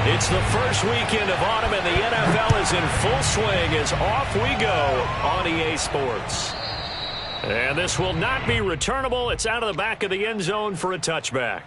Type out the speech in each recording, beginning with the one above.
It's the first weekend of autumn, and the NFL is in full swing as off we go on EA Sports. And this will not be returnable. It's out of the back of the end zone for a touchback.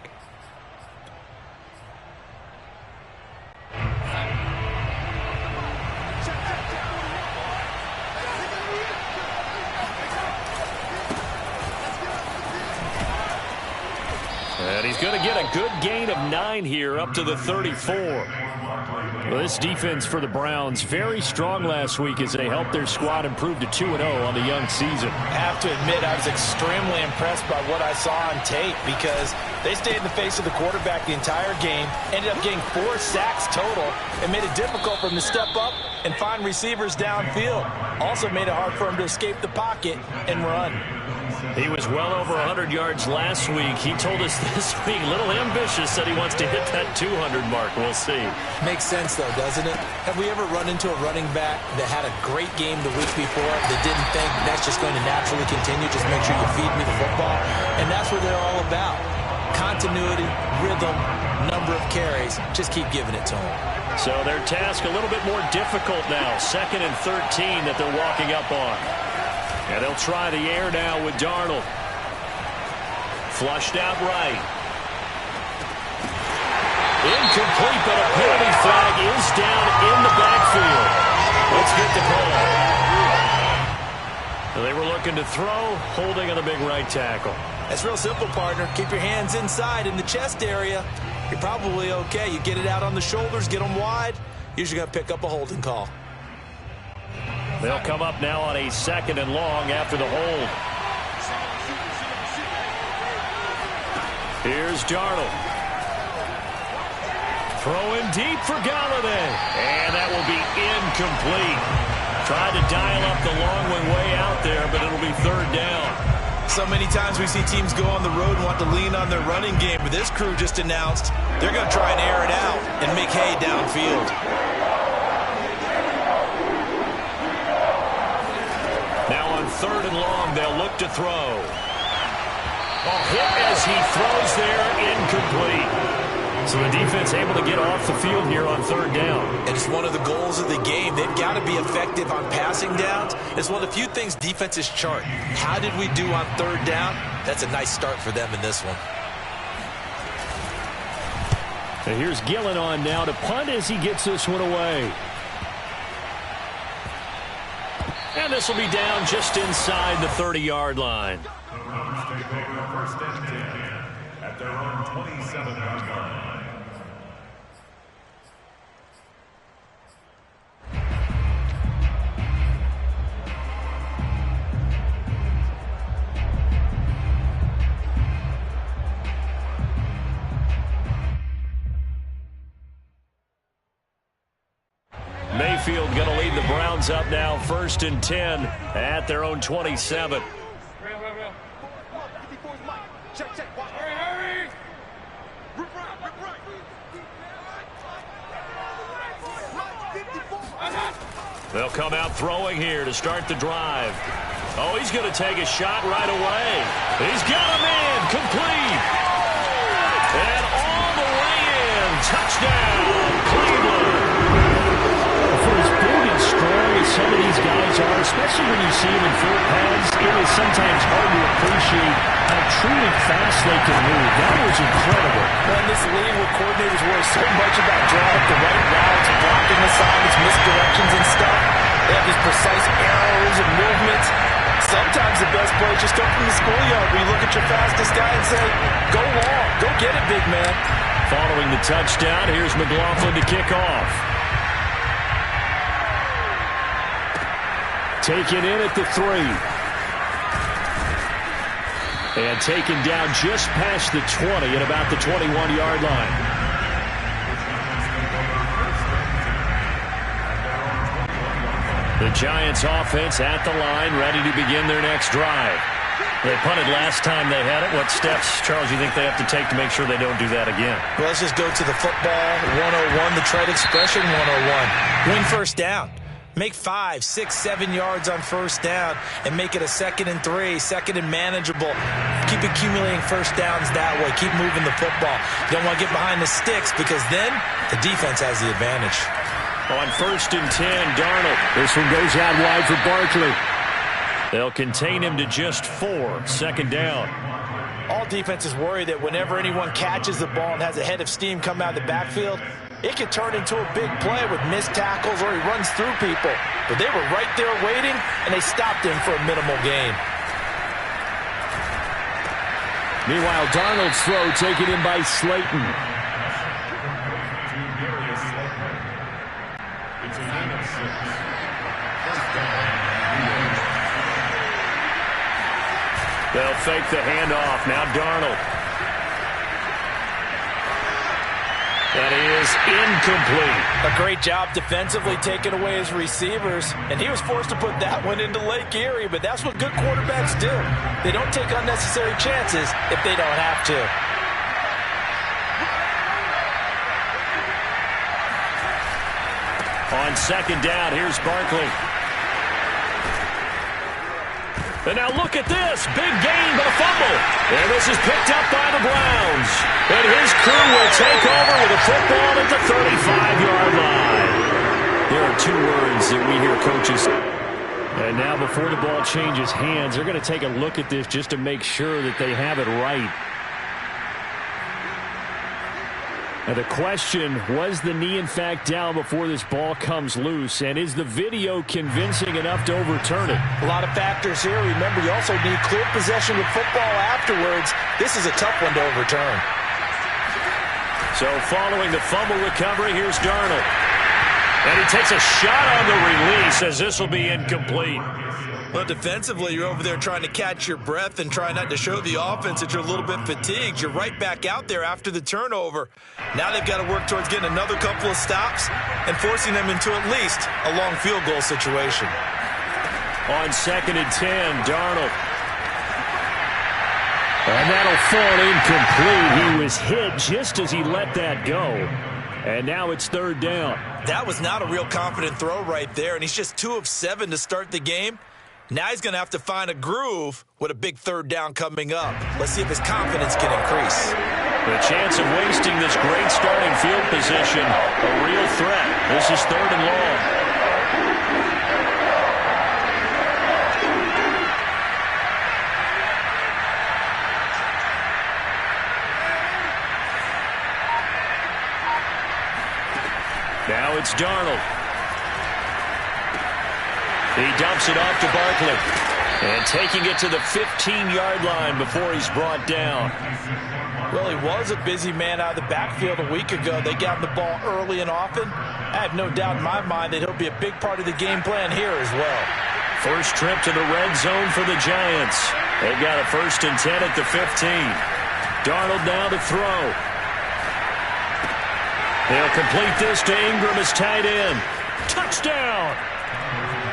And he's going to get a good gain of 9 here up to the 34. Well, this defense for the Browns, very strong last week as they helped their squad improve to 2-0 on the young season. I have to admit, I was extremely impressed by what I saw on tape because they stayed in the face of the quarterback the entire game, ended up getting 4 sacks total, and made it difficult for him to step up and find receivers downfield. Also made it hard for him to escape the pocket and run. He was well over 100 yards last week. He told us this week, a little ambitious, said he wants to hit that 200 mark. We'll see. Makes sense, though, doesn't it? Have we ever run into a running back that had a great game the week before that didn't think that's just going to naturally continue? Just make sure you feed me the football. And that's what they're all about. Continuity, rhythm, number of carries. Just keep giving it to them. So their task a little bit more difficult now. 2nd and 13 that they're walking up on. And they'll try the air now with Darnold. Flushed out right. Incomplete, but a penalty flag is down in the backfield. Let's get the call. They were looking to throw, holding on the big right tackle. That's real simple, partner. Keep your hands inside in the chest area. You're probably okay. You get it out on the shoulders, get them wide. Usually going to pick up a holding call. They'll come up now on a 2nd and long after the hold. Here's Darnold. Throwing deep for Galladay. And that will be incomplete. Tried to dial up the long one way out there, but it'll be 3rd down. So many times we see teams go on the road and want to lean on their running game, but this crew just announced they're going to try and air it out and make hay downfield. Now on 3rd and long, they'll look to throw. A hit as he throws there, incomplete. So the defense able to get off the field here on 3rd down. And it's one of the goals of the game. They've got to be effective on passing downs. It's one of the few things defenses chart. How did we do on 3rd down? That's a nice start for them in this one. And here's Gillen on now to punt as he gets this one away. And this will be down just inside the 30-yard line. First and 10 at their own 27-yard line. Mayfield going to lead the Browns up now, 1st and 10 at their own 27. They'll come out throwing here to start the drive. Oh, he's going to take a shot right away. He's got him in, complete. And all the way in, touchdown, Cleveland. For as big and strong as some of these guys are, especially when you see them in full pads, it is sometimes hard to appreciate how truly fast they can move. That was incredible. Well, in this league where coordinators worry so much about drawing up the right routes, blocking assignments, misdirections and stuff, they have these precise arrows and movements. Sometimes the best plays just come from the schoolyard where you look at your fastest guy and say, go long, go get it, big man. Following the touchdown, here's McLaughlin to kick off. Taken in at the 3. And taken down just past the 20 at about the 21-yard line. The Giants offense at the line, ready to begin their next drive. They punted last time they had it. What steps, Charles, you think they have to take to make sure they don't do that again? Well, let's just go to the football 101, the trade expression 101. Win 1st down. Make 5, 6, 7 yards on first down and make it a 2nd and 3, 2nd and manageable. Keep accumulating first downs that way. Keep moving the football. You don't want to get behind the sticks because then the defense has the advantage. On 1st and 10, Darnold. This one goes out wide for Barkley. They'll contain him to just 4, 2nd down. All defenses worry that whenever anyone catches the ball and has a head of steam come out of the backfield, it could turn into a big play with missed tackles or he runs through people. But they were right there waiting, and they stopped him for a minimal gain. Meanwhile, Darnold's throw taken in by Slayton. They'll fake the handoff. Now Darnold. That is incomplete. A great job defensively taking away his receivers, and he was forced to put that one into Lake Erie, but that's what good quarterbacks do. They don't take unnecessary chances if they don't have to. On 2nd down, here's Barkley. And now look at this. Big gain, but a fumble. And this is picked up by the Browns. And his crew will take over with a football at the 35-yard line. There are 2 words that we hear coaches. And now before the ball changes hands, they're going to take a look at this just to make sure that they have it right. And the question, was the knee in fact down before this ball comes loose? And is the video convincing enough to overturn it? A lot of factors here. Remember, you also need clear possession with football afterwards. This is a tough one to overturn. So following the fumble recovery, here's Darnold. And he takes a shot on the release as this will be incomplete. Well, defensively, you're over there trying to catch your breath and try not to show the offense that you're a little bit fatigued. You're right back out there after the turnover. Now they've got to work towards getting another couple of stops and forcing them into at least a long field goal situation. On 2nd and 10, Darnold. And that'll fall incomplete. He was hit just as he let that go. And now it's 3rd down. That was not a real confident throw right there, and he's just 2 of 7 to start the game. Now he's going to have to find a groove with a big 3rd down coming up. Let's see if his confidence can increase. The chance of wasting this great starting field position, a real threat. This is 3rd and long. Now it's Darnold. He dumps it off to Barkley. And taking it to the 15-yard line before he's brought down. Well, he was a busy man out of the backfield a week ago. They got the ball early and often. I have no doubt in my mind that he'll be a big part of the game plan here as well. First trip to the red zone for the Giants. They've got a 1st and 10 at the 15. Darnold now to throw. They'll complete this to Ingram as tight end. Touchdown!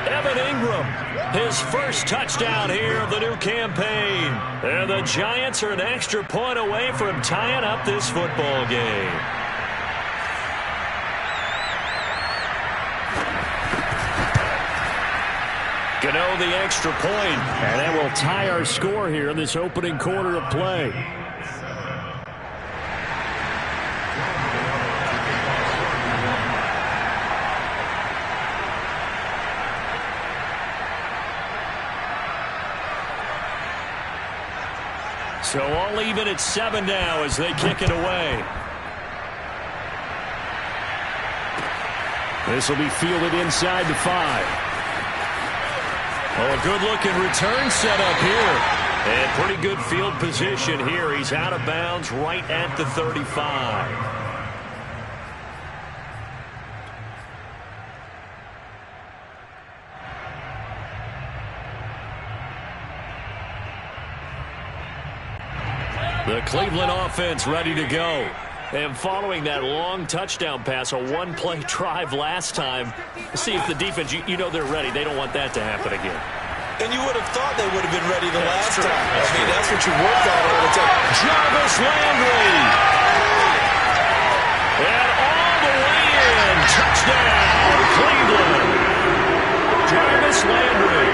Evan Ingram, his first touchdown here of the new campaign. And the Giants are an extra point away from tying up this football game. Gano the extra point. And that will tie our score here in this opening quarter of play. So all even at 7 now as they kick it away. This will be fielded inside the 5. Oh, a good-looking return set up here. And pretty good field position here. He's out of bounds right at the 35. The Cleveland offense ready to go. And following that long touchdown pass, a one-play drive last time, see if the defense, you know they're ready. They don't want that to happen again. And you would have thought they would have been ready the last time. That's what you work on all the time. Jarvis Landry. And all the way in. Touchdown, Cleveland. Landry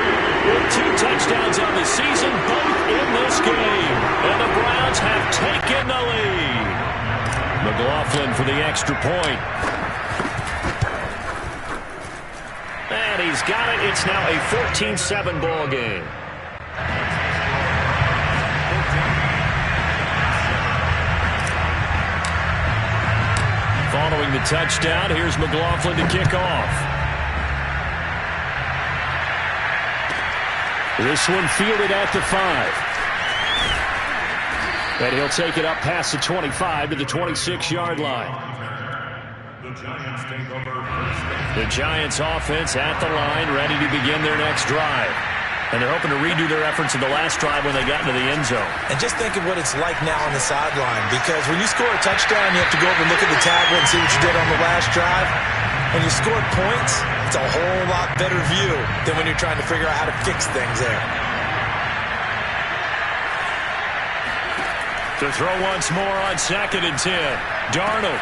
with 2 touchdowns on the season, both in this game. And the Browns have taken the lead. McLaughlin for the extra point. And he's got it. It's now a 14-7 ball game. Following the touchdown, here's McLaughlin to kick off. This one fielded at the 5. And he'll take it up past the 25 to the 26-yard line. The Giants take over first. The Giants offense at the line, ready to begin their next drive. And they're hoping to redo their efforts in the last drive when they got into the end zone. And just think of what it's like now on the sideline, because when you score a touchdown, you have to go over and look at the tablet and see what you did on the last drive. When you scored points, it's a whole lot better view than when you're trying to figure out how to fix things there. To throw once more on 2nd and 10. Darnold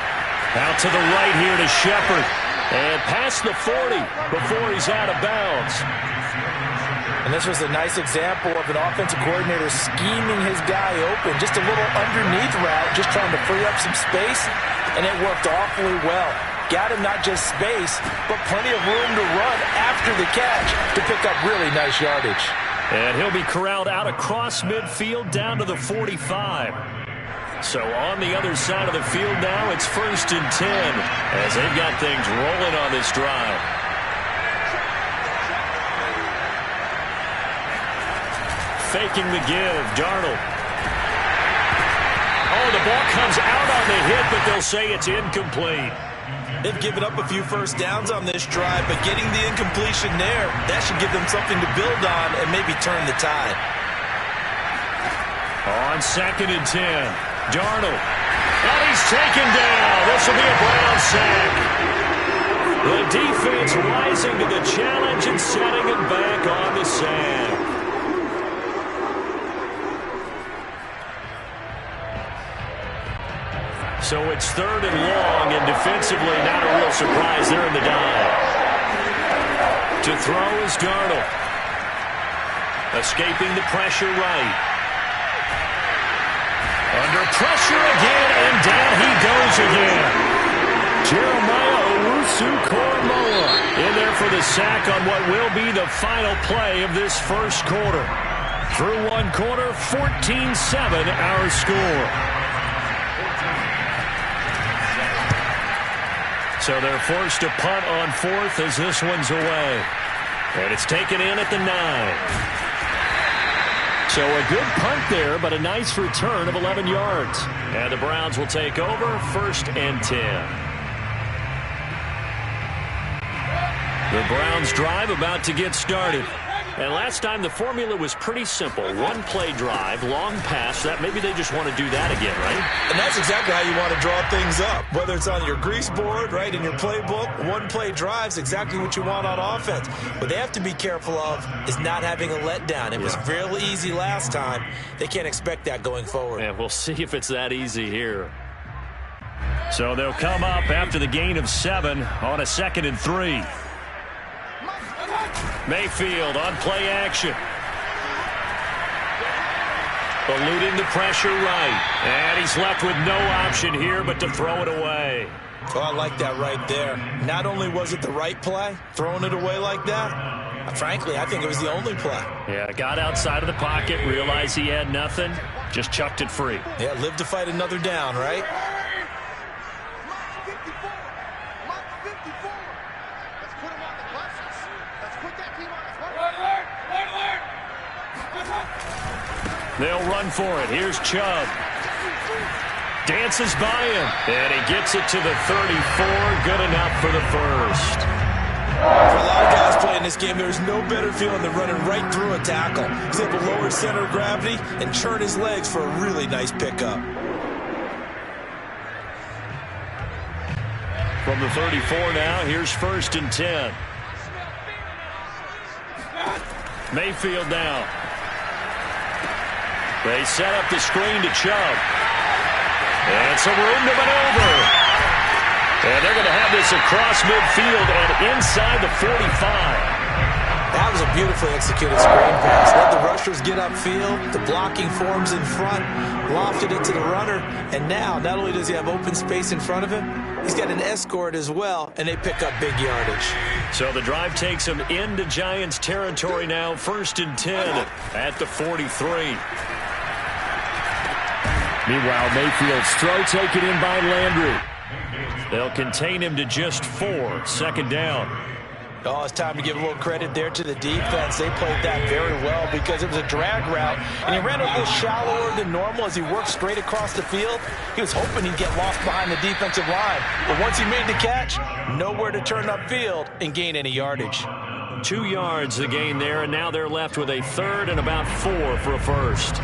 out to the right here to Shepard. And past the 40 before he's out of bounds. And this was a nice example of an offensive coordinator scheming his guy open. Just a little underneath route, just trying to free up some space. And it worked awfully well. Got him not just space, but plenty of room to run after the catch to pick up really nice yardage. And he'll be corralled out across midfield down to the 45. So on the other side of the field now, it's 1st and 10 as they've got things rolling on this drive. Faking the give, Darnold. Oh, the ball comes out on the hit, but they'll say it's incomplete. They've given up a few first downs on this drive, but getting the incompletion there, that should give them something to build on and maybe turn the tide. On 2nd and 10, Darnold. And he's taken down. This will be a Brown sack. The defense rising to the challenge and setting him back on the sack. So it's 3rd and long, and defensively not a real surprise. They're in the dive. To throw is Darnold. Escaping the pressure right. Under pressure again, and down he goes again. Jeremiah Owusu-Koramoah in there for the sack on what will be the final play of this first quarter. Through one quarter, 14-7 our score. So they're forced to punt on 4th as this one's away. And it's taken in at the 9. So a good punt there, but a nice return of 11 yards. And the Browns will take over 1st and 10. The Browns drive about to get started. And last time the formula was pretty simple. One play drive, long pass. That maybe they just want to do that again, right? And that's exactly how you want to draw things up. Whether it's on your grease board, right, in your playbook, one play drive's exactly what you want on offense. What they have to be careful of is not having a letdown. It was real easy last time. They can't expect that going forward. And we'll see if it's that easy here. So they'll come up after the gain of 7 on a 2nd and 3. Mayfield on play action. Eluding the pressure right. And he's left with no option here but to throw it away. Oh, I like that right there. Not only was it the right play, throwing it away like that, frankly, I think it was the only play. Yeah, got outside of the pocket, realized he had nothing, just chucked it free. Yeah, live to fight another down, right? They'll run for it. Here's Chubb. Dances by him. And he gets it to the 34. Good enough for the first. For a lot of guys playing this game, there's no better feeling than running right through a tackle. He's able to lower center of gravity and churn his legs for a really nice pickup. From the 34 now, here's 1st and 10. Mayfield now. They set up the screen to Chubb. And some room to maneuver. And they're going to have this across midfield and inside the 45. That was a beautifully executed screen pass. Let the rushers get upfield. The blocking forms in front. Lofted it to the runner. And now, not only does he have open space in front of him, he's got an escort as well, and they pick up big yardage. So the drive takes him into Giants territory now. 1st and 10 at the 43. Meanwhile, Mayfield's throw taken in by Landry. They'll contain him to just 4. 2nd down. Oh, it's time to give a little credit there to the defense. They played that very well because it was a drag route, and he ran a little shallower than normal as he worked straight across the field. He was hoping he'd get lost behind the defensive line, but once he made the catch, nowhere to turn upfield and gain any yardage. 2 yards the gain there, and now they're left with a 3rd and about 4 for a 1st.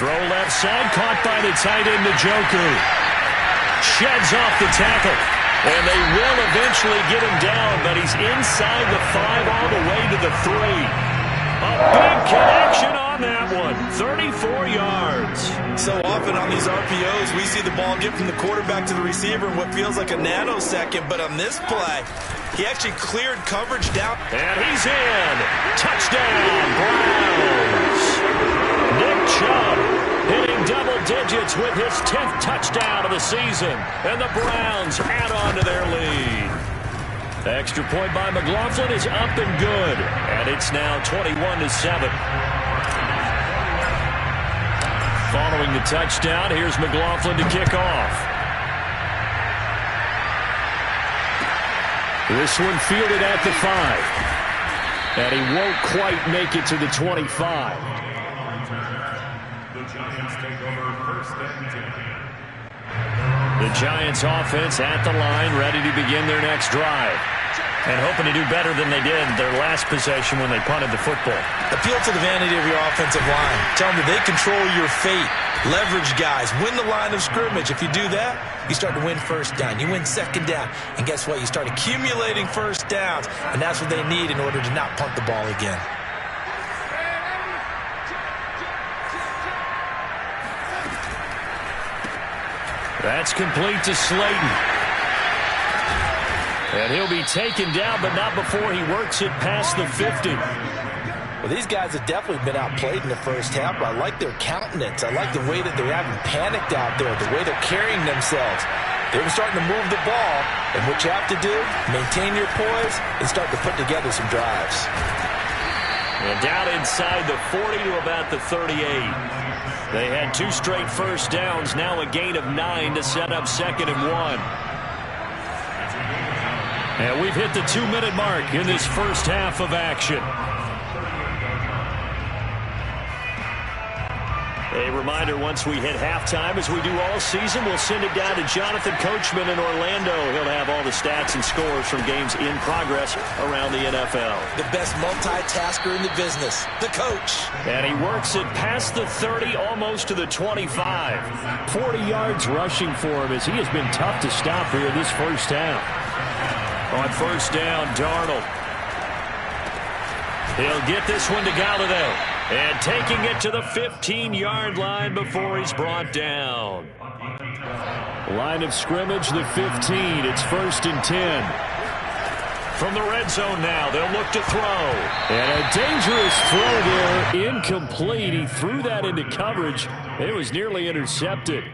Throw left side, caught by the tight end, Njoku. Sheds off the tackle. And they will eventually get him down, but he's inside the 5 all the way to the 3. A big connection on that one. 34 yards. So often on these RPOs, we see the ball get from the quarterback to the receiver in what feels like a nanosecond. But on this play, he actually cleared coverage down. And he's in. Touchdown, Browns. Nick Chubb hitting double digits with his 10th touchdown of the season. And the Browns add on to their lead. The extra point by McLaughlin is up and good. And it's now 21-7. Following the touchdown, here's McLaughlin to kick off. This one fielded at the 5. And he won't quite make it to the 25. The Giants take over 1st and 10. The Giants offense at the line, ready to begin their next drive. And hoping to do better than they did their last possession when they punted the football. Appeal to the vanity of your offensive line. Tell them that they control your fate. Leverage guys. Win the line of scrimmage. If you do that, you start to win 1st down. You win 2nd down. And guess what? You start accumulating 1st downs. And that's what they need in order to not punt the ball again. That's complete to Slayton. And he'll be taken down, but not before he works it past the 50. Well, these guys have definitely been outplayed in the 1st half, but I like their countenance. I like the way that they haven't panicked out there, the way they're carrying themselves. They're starting to move the ball, and what you have to do, maintain your poise and start to put together some drives. And down inside the 40 to about the 38. They had 2 straight 1st downs, now a gain of 9 to set up 2nd and 1. And we've hit the 2-minute mark in this 1st half of action. A reminder, once we hit halftime, as we do all season, we'll send it down to Jonathan Coachman in Orlando. He'll have all the stats and scores from games in progress around the NFL. The best multitasker in the business, the coach. And he works it past the 30, almost to the 25. 40 yards rushing for him as he has been tough to stop here this 1st half. On 1st down, Darnold. He'll get this one to Galladay. And taking it to the 15-yard line before he's brought down. Line of scrimmage, the 15. It's 1st and 10. From the red zone now, they'll look to throw. And a dangerous throw there, incomplete. He threw that into coverage. It was nearly intercepted.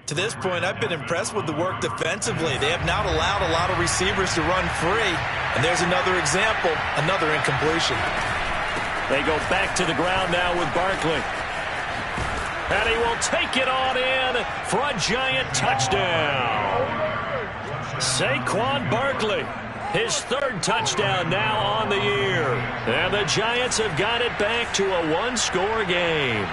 To this point, I've been impressed with the work defensively. They have not allowed a lot of receivers to run free. And there's another example, another incompletion. They go back to the ground now with Barkley. And he will take it on in for a Giant touchdown. Saquon Barkley, his 3rd touchdown now on the year. And the Giants have got it back to a 1-score game.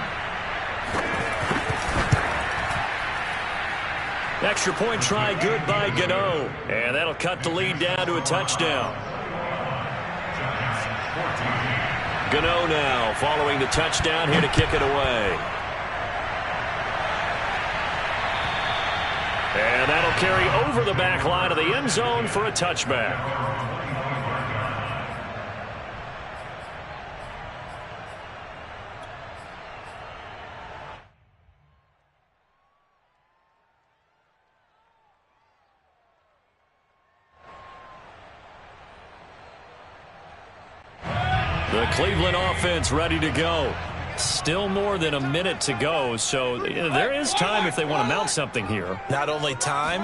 Extra point try good by Gano. And that'll cut the lead down to a touchdown. Gano now following the touchdown here to kick it away. And that'll carry over the back line of the end zone for a touchback. The Cleveland offense ready to go. Still more than a minute to go, so there is time if they want to mount something here. Not only time,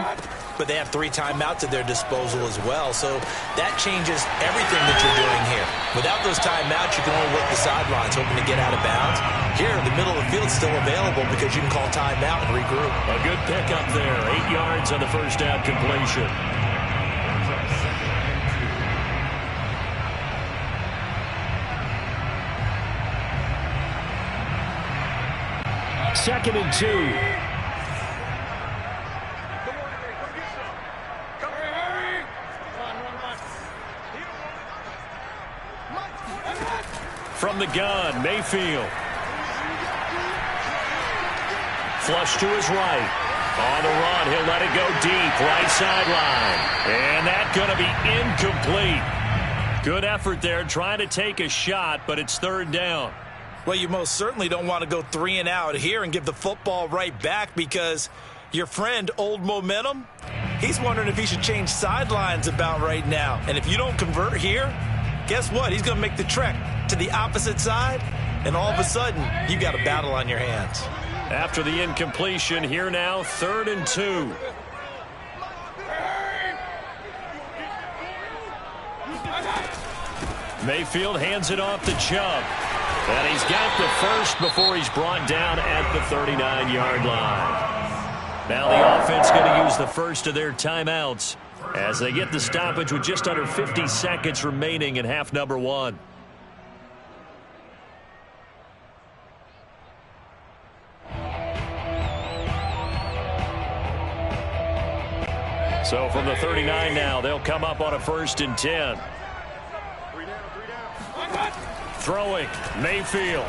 but they have 3 timeouts at their disposal as well, so that changes everything that you're doing here. Without those timeouts, you can only work the sidelines, hoping to get out of bounds. Here, the middle of the field's still available because you can call timeout and regroup. A good pickup there, 8 yards on the first down completion. Second and 2. From the gun, Mayfield. Flush to his right. On the run, he'll let it go deep, right sideline. And that's going to be incomplete. Good effort there, trying to take a shot, but it's third down. Well, you most certainly don't want to go 3 and out here and give the football right back because your friend, Old Momentum, he's wondering if he should change sidelines about right now. And if you don't convert here, guess what? He's going to make the trek to the opposite side, and all of a sudden, you got a battle on your hands. After the incompletion, here now, 3rd and 2. Mayfield hands it off to Chubb. And he's got the first before he's brought down at the 39-yard line. Now the offense going to use the first of their timeouts as they get the stoppage with just under 50 seconds remaining in half number 1. So from the 39 now, they'll come up on a 1st and 10. Throwing, Mayfield.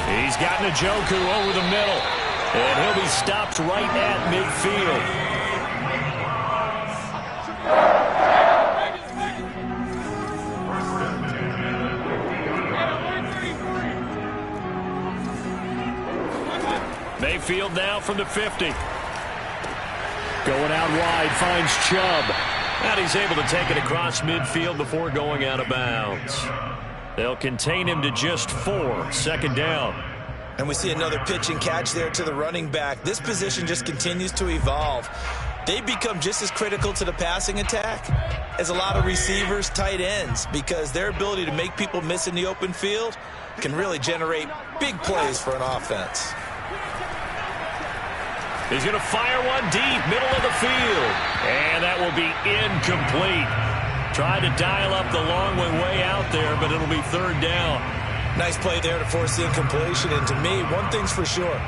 He's got Njoku over the middle. And he'll be stopped right at midfield. Mayfield now from the 50. Going out wide, finds Chubb. And he's able to take it across midfield before going out of bounds. They'll contain him to just 4. 2nd down. And we see another pitch and catch there to the running back. This position just continues to evolve. They become just as critical to the passing attack as a lot of receivers, tight ends, because their ability to make people miss in the open field can really generate big plays for an offense. He's going to fire one deep, middle of the field. And that will be incomplete. Tried to dial up the long way out there, but it'll be 3rd down. Nice play there to force the incompletion. And to me, one thing's for sure.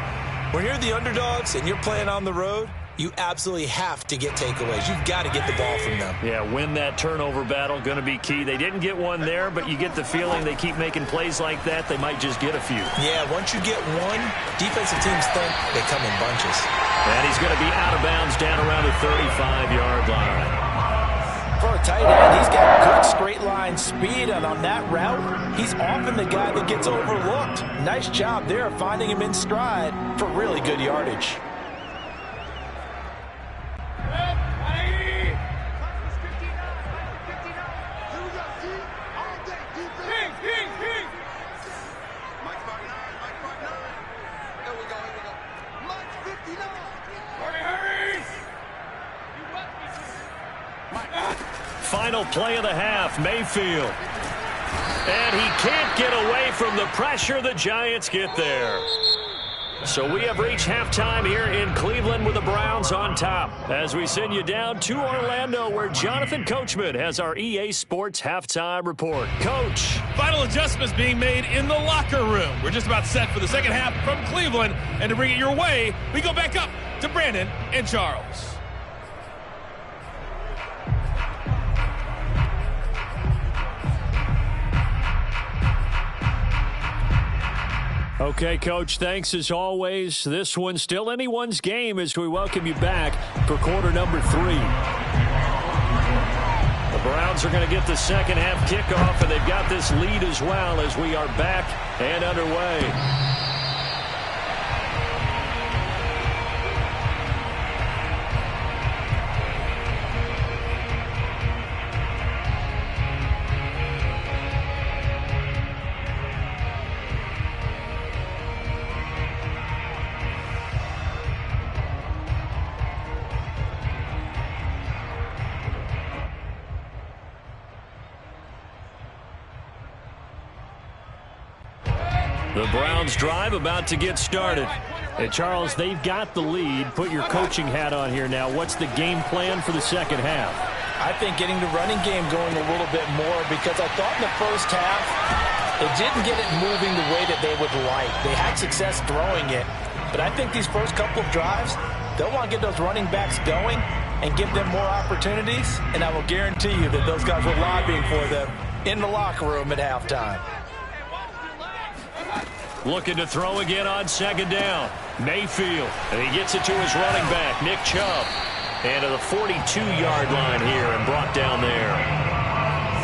When you're the underdogs and you're playing on the road, you absolutely have to get takeaways. You've got to get the ball from them. Yeah, win that turnover battle, going to be key. They didn't get one there, but you get the feeling they keep making plays like that, they might just get a few. Yeah, once you get one, defensive teams think they come in bunches. And he's going to be out of bounds down around the 35-yard line. For a tight end, he's got good straight line speed, and on that route, he's often the guy that gets overlooked. Nice job there finding him in stride for really good yardage. Final play of the half, Mayfield. And he can't get away from the pressure. The Giants get there. So we have reached halftime here in Cleveland with the Browns on top. As we send you down to Orlando, where Jonathan Coachman has our EA Sports halftime report. Coach. Final adjustments being made in the locker room. We're just about set for the second half from Cleveland. And to bring it your way, we go back up to Brandon and Charles. Okay, Coach, thanks as always. This one's still anyone's game as we welcome you back for quarter number 3. The Browns are going to get the second half kickoff, and they've got this lead as well as we are back and underway. The Browns drive about to get started. Hey, Charles, they've got the lead. Put your coaching hat on here now. What's the game plan for the second half? I think getting the running game going a little bit more, because I thought in the first half they didn't get it moving the way that they would like. They had success throwing it, but I think these first couple of drives, they'll want to get those running backs going and give them more opportunities, and I will guarantee you that those guys were lobbying for them in the locker room at halftime. Looking to throw again on second down. Mayfield, and he gets it to his running back, Nick Chubb. And to the 42-yard line here and brought down there.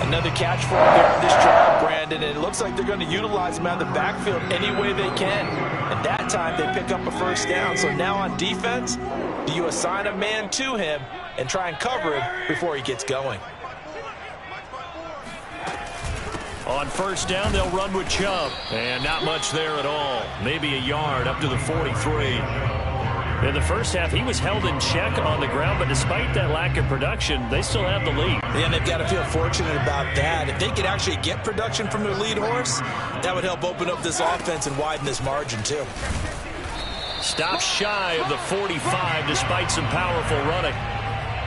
Another catch for him there on this drive, Brandon, and it looks like they're going to utilize him out of the backfield any way they can. And that time they pick up a first down. So now on defense, do you assign a man to him and try and cover him before he gets going? On first down, they'll run with Chubb. And not much there at all. Maybe a yard up to the 43. In the first half, he was held in check on the ground, but despite that lack of production, they still have the lead. Yeah, and they've got to feel fortunate about that. If they could actually get production from their lead horse, that would help open up this offense and widen this margin, too. Stops shy of the 45 despite some powerful running.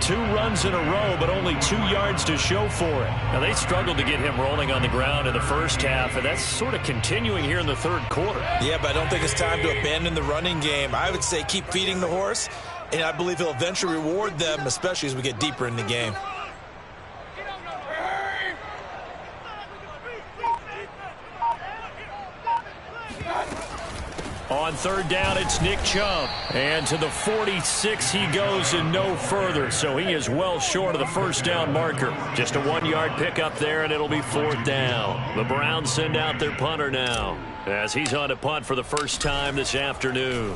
2 runs in a row, but only 2 yards to show for it. Now, they struggled to get him rolling on the ground in the first half, and that's sort of continuing here in the third quarter. Yeah, but I don't think it's time to abandon the running game. I would say keep feeding the horse, and I believe he'll eventually reward them, especially as we get deeper in the game. On third down, it's Nick Chubb. And to the 46 he goes and no further. So he is well short of the first down marker. Just a 1-yard pickup there, and it'll be fourth down. The Browns send out their punter now as he's on to punt for the first time this afternoon.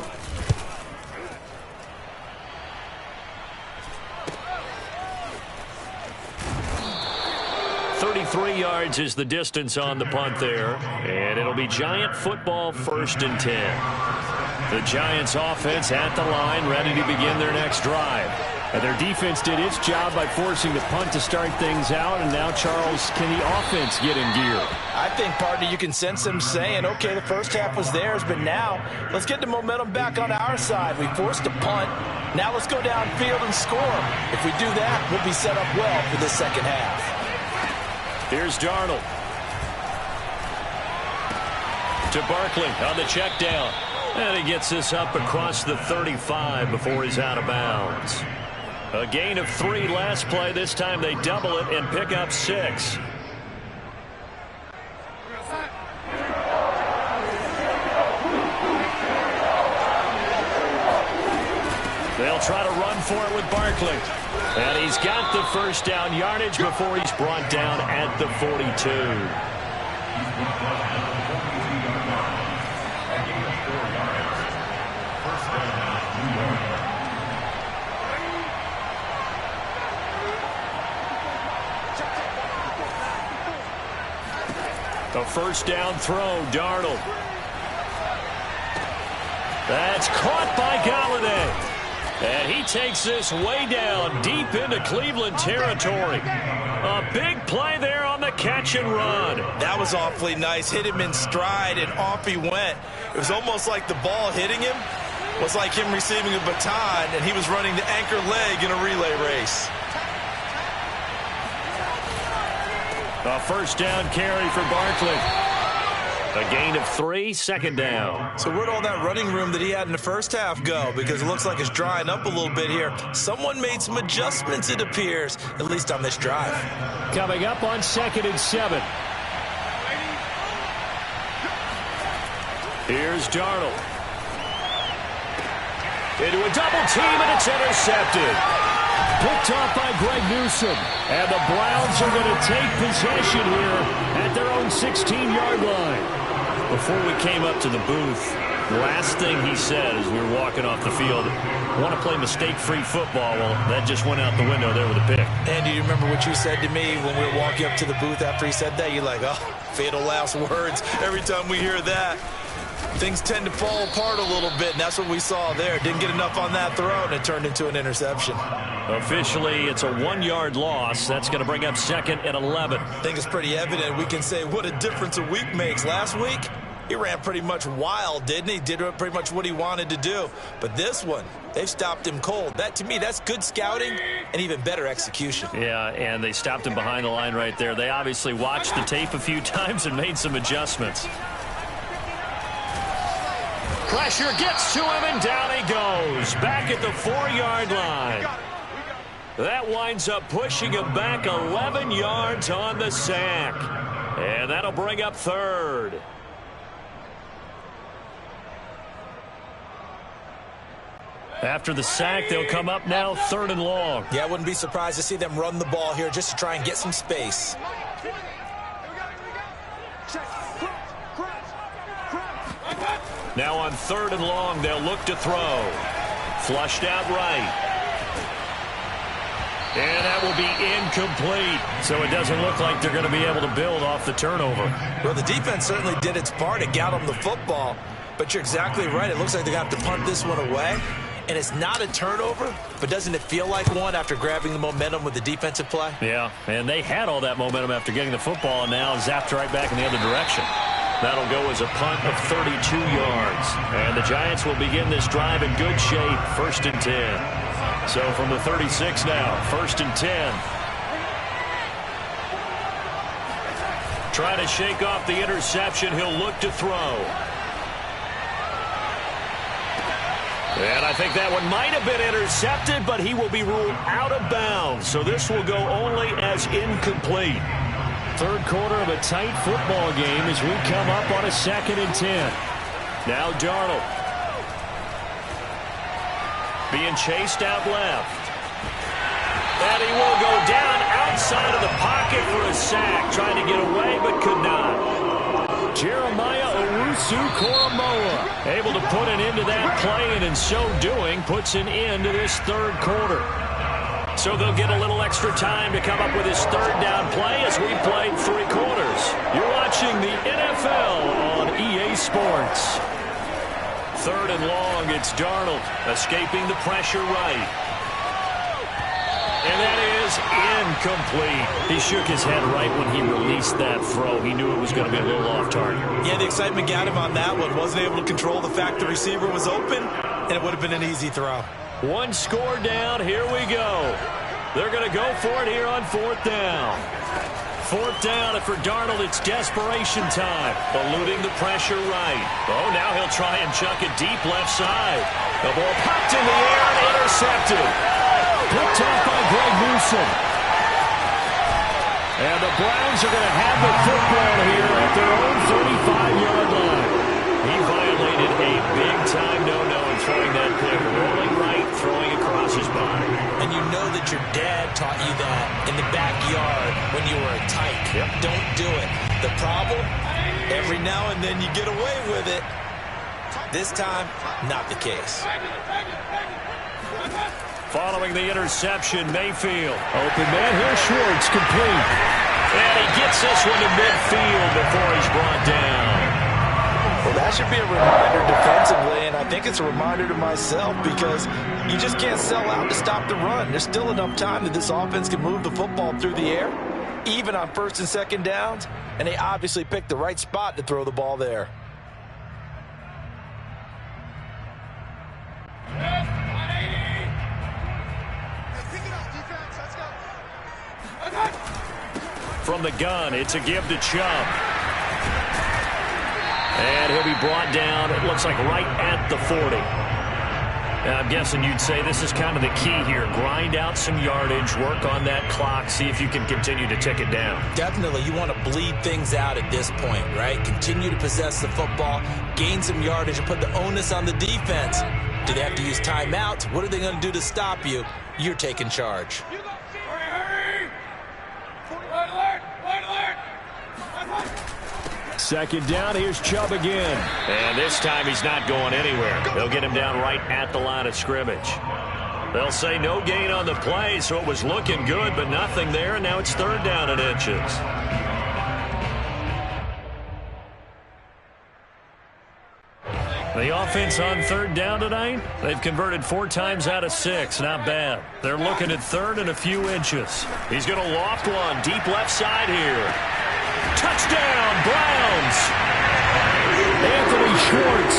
33 yards is the distance on the punt there. And it'll be Giant football, 1st and 10. The Giants offense at the line, ready to begin their next drive. And their defense did its job by forcing the punt to start things out. And now, Charles, can the offense get in gear? I think, partner, you can sense them saying, okay, the first half was theirs, but now let's get the momentum back on our side. We forced a punt. Now let's go downfield and score. If we do that, we'll be set up well for the second half. Here's Darnold. To Barkley on the check down. And he gets this up across the 35 before he's out of bounds. A gain of 3 last play. This time they double it and pick up 6. They'll try to run for it with Barkley. And he's got the first down yardage before he's brought down at the 42. A first down throw, Darnold. That's caught by Galladay. And he takes this way down deep into Cleveland territory. A big play there on the catch and run. That was awfully nice. Hit him in stride, and off he went. It was almost like the ball hitting him was like him receiving a baton, and he was running the anchor leg in a relay race. A first down carry for Barkley. A gain of 3, second down. So where'd all that running room that he had in the first half go? Because it looks like it's drying up a little bit here. Someone made some adjustments, it appears, at least on this drive. Coming up on 2nd and 7. Here's Darnold. Into a double team, and it's intercepted. Picked off by Greg Newsome. And the Browns are going to take possession here at their own 16-yard line. Before we came up to the booth, last thing he said as we were walking off the field, I want to play mistake-free football. Well, that just went out the window there with a pick. And do you remember what you said to me when we were walking up to the booth after he said that? You're like, oh, fatal last words. Every time we hear that, things tend to fall apart a little bit, and that's what we saw there. Didn't get enough on that throw, and it turned into an interception. Officially, it's a 1-yard loss. That's going to bring up 2nd and 11. I think it's pretty evident. We can say what a difference a week makes. Last week, he ran pretty much wild, didn't he? Did pretty much what he wanted to do. But this one, they've stopped him cold. That, to me, that's good scouting and even better execution. Yeah, and they stopped him behind the line right there. They obviously watched the tape a few times and made some adjustments. Pressure gets to him, and down he goes. Back at the 4-yard line. That winds up pushing him back 11 yards on the sack. And that'll bring up third. After the sack, they'll come up now 3rd and long. Yeah, I wouldn't be surprised to see them run the ball here just to try and get some space. Now on 3rd and long, they'll look to throw. Flushed out right. And that will be incomplete. So it doesn't look like they're going to be able to build off the turnover. Well, the defense certainly did its part. It got them the football. But you're exactly right. It looks like they're going to have to punt this one away. And it's not a turnover, but doesn't it feel like one after grabbing the momentum with the defensive play? Yeah, and they had all that momentum after getting the football and now zapped right back in the other direction. That'll go as a punt of 32 yards. And the Giants will begin this drive in good shape, 1st and 10. So from the 36 now, 1st and 10. Trying to shake off the interception. He'll look to throw. And I think that one might have been intercepted, but he will be ruled out of bounds. So this will go only as incomplete. 3rd quarter of a tight football game as we come up on a 2nd and 10. Now Darnold. Being chased out left. And he will go down outside of the pocket for a sack. Trying to get away, but could not. Jeremiah Owusu-Koramoah able to put an end to that play, and in so doing, puts an end to this 3rd quarter. So they'll get a little extra time to come up with his 3rd down play as we played 3 quarters. You're watching the NFL on EA Sports. 3rd and long, it's Darnold escaping the pressure right. And that is incomplete. He shook his head right when he released that throw. He knew it was going to be a little off target. Yeah, the excitement got him on that one. Wasn't able to control the fact the receiver was open, and it would have been an easy throw. 1 score down. Here we go. They're going to go for it here on 4th down. 4th down, and for Darnold, it's desperation time. Eluding the pressure right. Oh, now he'll try and chuck it deep left side. The ball popped in the air and intercepted. Picked off by Greg Newsome. And the Browns are going to have the football here at their own 35-yard line. He violated a big-time no-no in throwing that pick. Rolling right, throwing across his body. And you know that your dad taught you that in the backyard when you were a tyke. Yep. Don't do it. The problem, every now and then you get away with it. This time, not the case. Following the interception, Mayfield. Open man here, Schwartz, complete. And he gets this one to midfield before he's brought down. Well, that should be a reminder defensively, and I think it's a reminder to myself because you just can't sell out to stop the run. There's still enough time that this offense can move the football through the air, even on 1st and 2nd downs, and they obviously picked the right spot to throw the ball there. From the gun, it's a give to Chubb. And he'll be brought down, it looks like right at the 40. And I'm guessing you'd say this is kind of the key here. Grind out some yardage, work on that clock, see if you can continue to tick it down. Definitely, you want to bleed things out at this point, right? Continue to possess the football, gain some yardage, and put the onus on the defense. Do they have to use timeouts? What are they going to do to stop you? You're taking charge. 2nd down, here's Chubb again. And this time he's not going anywhere. They'll get him down right at the line of scrimmage. They'll say no gain on the play, so it was looking good, but nothing there, and now it's 3rd down and inches. The offense on 3rd down tonight, they've converted 4 times out of 6. Not bad. They're looking at 3rd and a few inches. He's going to loft one deep left side here. Touchdown, Browns! Anthony Schwartz,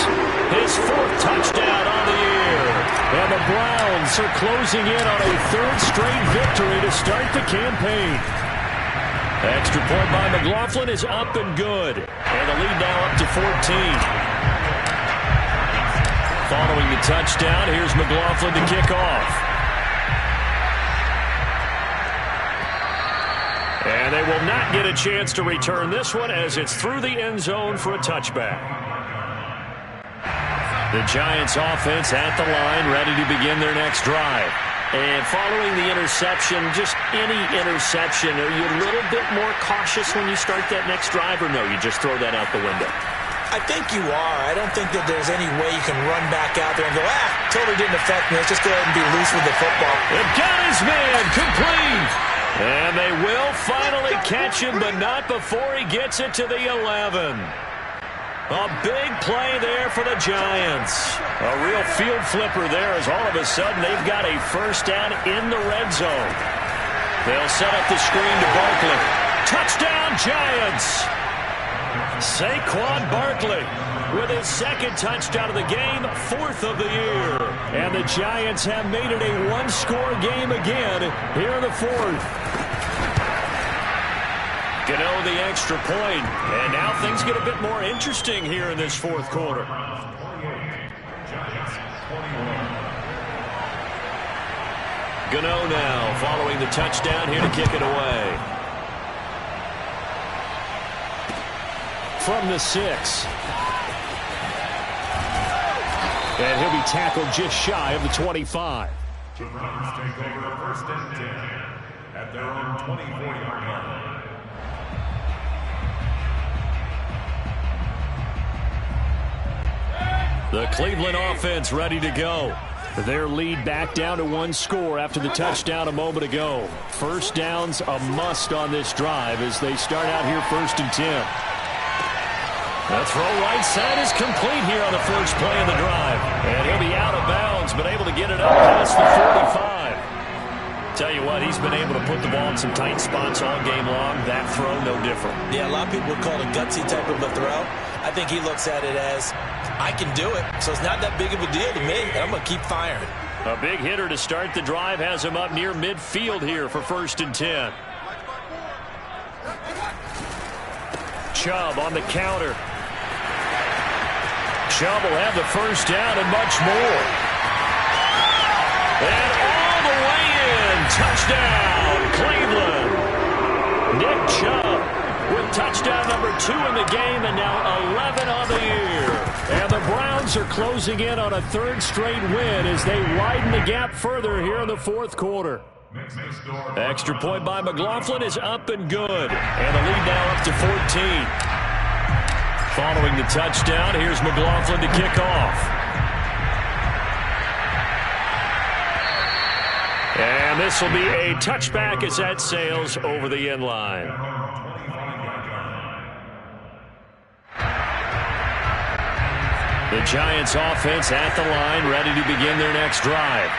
his 4th touchdown on the year. And the Browns are closing in on a 3rd straight victory to start the campaign. Extra point by McLaughlin is up and good. And the lead now up to 14. Following the touchdown, here's McLaughlin to kick off. And they will not get a chance to return this one as it's through the end zone for a touchback. The Giants offense at the line, ready to begin their next drive. And following the interception, just any interception, are you a little bit more cautious when you start that next drive, or no, you just throw that out the window? I think you are. I don't think that there's any way you can run back out there and go, totally didn't affect me. Let's just go ahead and be loose with the football. They've got his man complete. And they will finally catch him, but not before he gets it to the 11. A big play there for the Giants. A real field flipper there as all of a sudden they've got a first down in the red zone. They'll set up the screen to Barkley. Touchdown, Giants! Saquon Barkley with his 2nd touchdown of the game, 4th of the year. And the Giants have made it a 1-score game again here in the 4th. Gano the extra point, and now things get a bit more interesting here in this 4th quarter. Gano now following the touchdown here to kick it away. From the 6. And he'll be tackled just shy of the 25. The Browns take over 1st and 10 at their own 24-yard line. The Cleveland offense ready to go. Their lead back down to 1 score after the touchdown a moment ago. First down's a must on this drive as they start out here 1st and 10. The throw right side is complete here on the first play of the drive. And he'll be out of bounds, but able to get it up past the 45. Tell you what, he's been able to put the ball in some tight spots all game long. That throw, no different. Yeah, a lot of people would call it a gutsy type of a throw. I think he looks at it as, I can do it, so it's not that big of a deal to me, and I'm going to keep firing. A big hitter to start the drive has him up near midfield here for 1st and 10. Chubb on the counter. Chubb will have the first down and much more. And all the way in. Touchdown, Cleveland. Nick Chubb with touchdown number 2 in the game and now 11 on the year. And the Browns are closing in on a 3rd straight win as they widen the gap further here in the 4th quarter. Extra point by McLaughlin is up and good. And the lead now up to 14. Following the touchdown, here's McLaughlin to kick off. And this will be a touchback as that sails over the end line. The Giants offense at the line, ready to begin their next drive.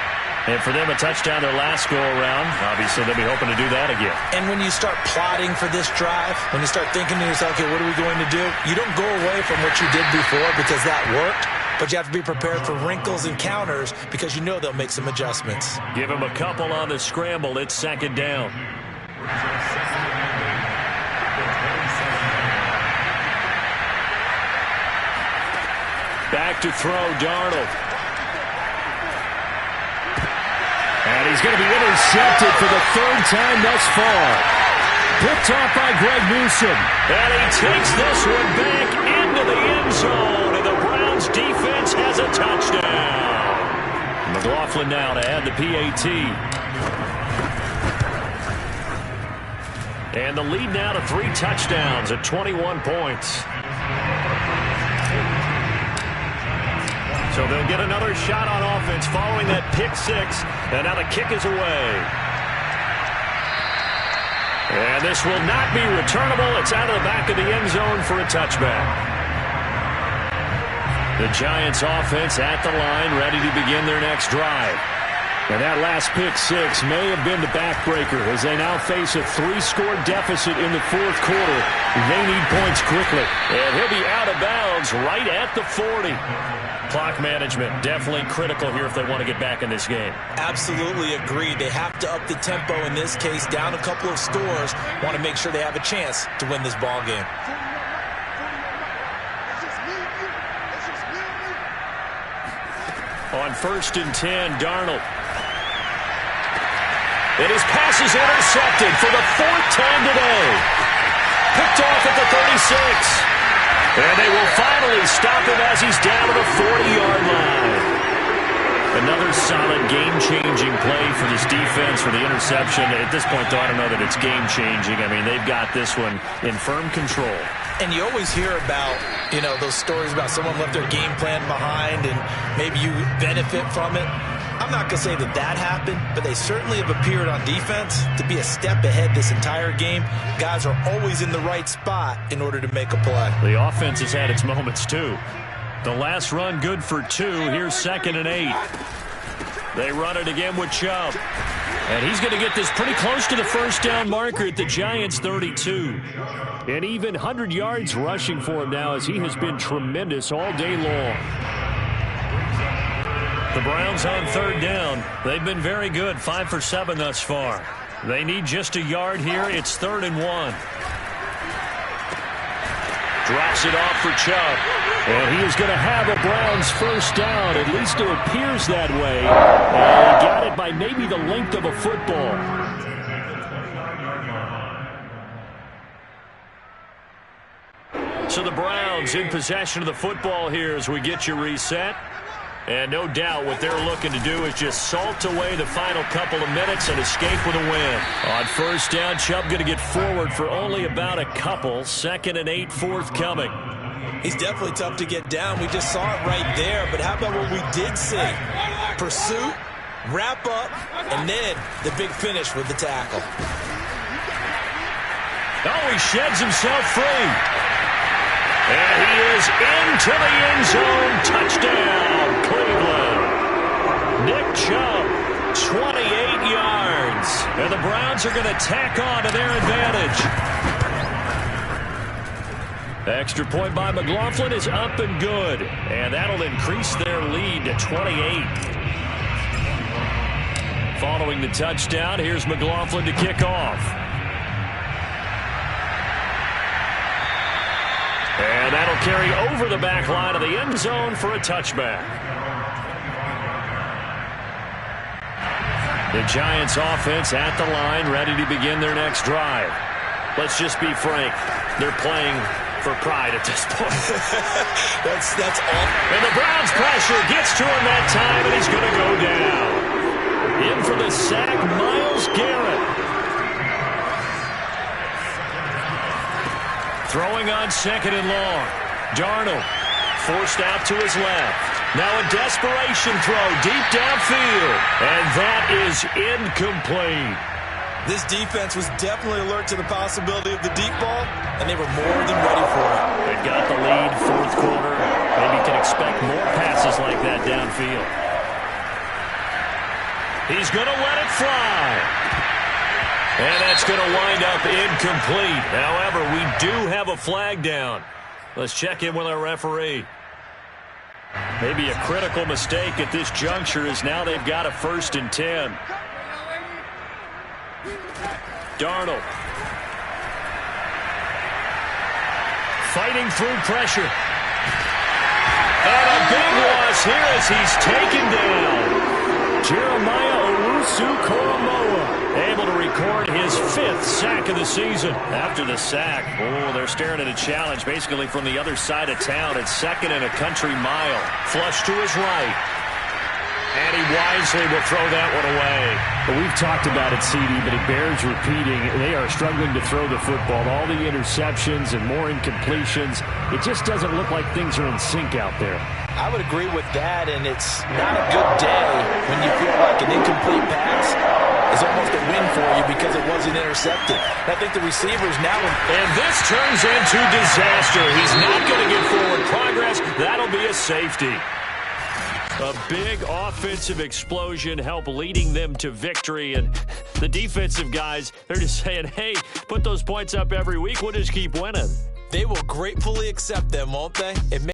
And for them, a touchdown their last go-around. Obviously, they'll be hoping to do that again. And when you start plotting for this drive, when you start thinking to yourself, okay, what are we going to do? You don't go away from what you did before because that worked, but you have to be prepared for wrinkles and counters because you know they'll make some adjustments. Give them a couple on the scramble. It's 2nd down. Back to throw, Darnold. And he's going to be intercepted for the 3rd time thus far. Picked off by Greg Newsome. And he takes this one back into the end zone. And the Browns defense has a touchdown. McLaughlin now to add the PAT. And the lead now to 3 touchdowns at 21 points. So they'll get another shot on offense following that pick 6. And now the kick is away. And this will not be returnable. It's out of the back of the end zone for a touchback. The Giants offense at the line, ready to begin their next drive. And that last pick six may have been the backbreaker as they now face a 3-score deficit in the fourth quarter. They need points quickly. And he'll be out of bounds right at the 40. Clock management definitely critical here if they want to get back in this game. Absolutely agreed. They have to up the tempo in this case, down a couple of scores. Want to make sure they have a chance to win this ball game. On 1st and 10, Darnold. And his pass is intercepted for the 4th time today. Picked off at the 36. And they will finally stop him as he's down to the 40-yard line. Another solid game-changing play for this defense for the interception. At this point, though, I don't know that it's game-changing. I mean, they've got this one in firm control. And you always hear about, those stories about someone left their game plan behind and maybe you benefit from it. I'm not going to say that happened, but they certainly have appeared on defense to be a step ahead this entire game. Guys are always in the right spot in order to make a play. The offense has had its moments, too. The last run good for 2. Here's 2nd and 8. They run it again with Chubb. And he's going to get this pretty close to the first down marker at the Giants' 32. And even 100 yards rushing for him now as he has been tremendous all day long. The Browns on 3rd down. They've been very good, 5 for 7 thus far. They need just a yard here. It's 3rd and 1. Drops it off for Chubb. And he is going to have a Browns first down. At least it appears that way. And he got it by maybe the length of a football. So the Browns in possession of the football here as we get you reset. And no doubt what they're looking to do is just salt away the final couple of minutes and escape with a win. On 1st down, Chubb going to get forward for only about a couple. 2nd and 8 forthcoming. He's definitely tough to get down. We just saw it right there. But how about what we did see? Pursuit, wrap up, and then the big finish with the tackle. Oh, he sheds himself free. And he is into the end zone. Touchdown, Cleveland. Nick Chubb, 28 yards. And the Browns are going to tack on to their advantage. Extra point by McLaughlin is up and good. And that'll increase their lead to 28. Following the touchdown, here's McLaughlin to kick off. And that'll carry over the back line of the end zone for a touchback. The Giants offense at the line, ready to begin their next drive. Let's just be frank. They're playing for pride at this point. That's all. And the Browns pressure gets to him that time, and he's going to go down. In for the sack, Myles Garrett. Throwing on 2nd and long. Darnold forced out to his left. Now a desperation throw deep downfield. And that is incomplete. This defense was definitely alert to the possibility of the deep ball, and they were more than ready for it. They've got the lead, 4th quarter. Maybe can expect more passes like that downfield. He's going to let it fly. And that's going to wind up incomplete. However, we do have a flag down. Let's check in with our referee. Maybe a critical mistake at this juncture is now they've got a 1st and 10. Darnold. Fighting through pressure. And a big loss here as he's taken down. Jeremiah Owusu-Koramoah able to record his 5th sack of the season. After the sack, they're staring at a challenge basically from the other side of town. It's 2nd and a country mile. Flush to his right. And he wisely will throw that one away. Well, we've talked about it, CD, but it bears repeating. They are struggling to throw the football. All the interceptions and more incompletions. It just doesn't look like things are in sync out there. I would agree with that, and it's not a good day when you feel like an incomplete pass is almost a win for you because it wasn't intercepted. I think the receivers now... And this turns into disaster. He's not going to get forward progress. That'll be a safety. A big offensive explosion helped leading them to victory. And the defensive guys, they're just saying, hey, put those points up every week. We'll just keep winning. They will gratefully accept them, won't they?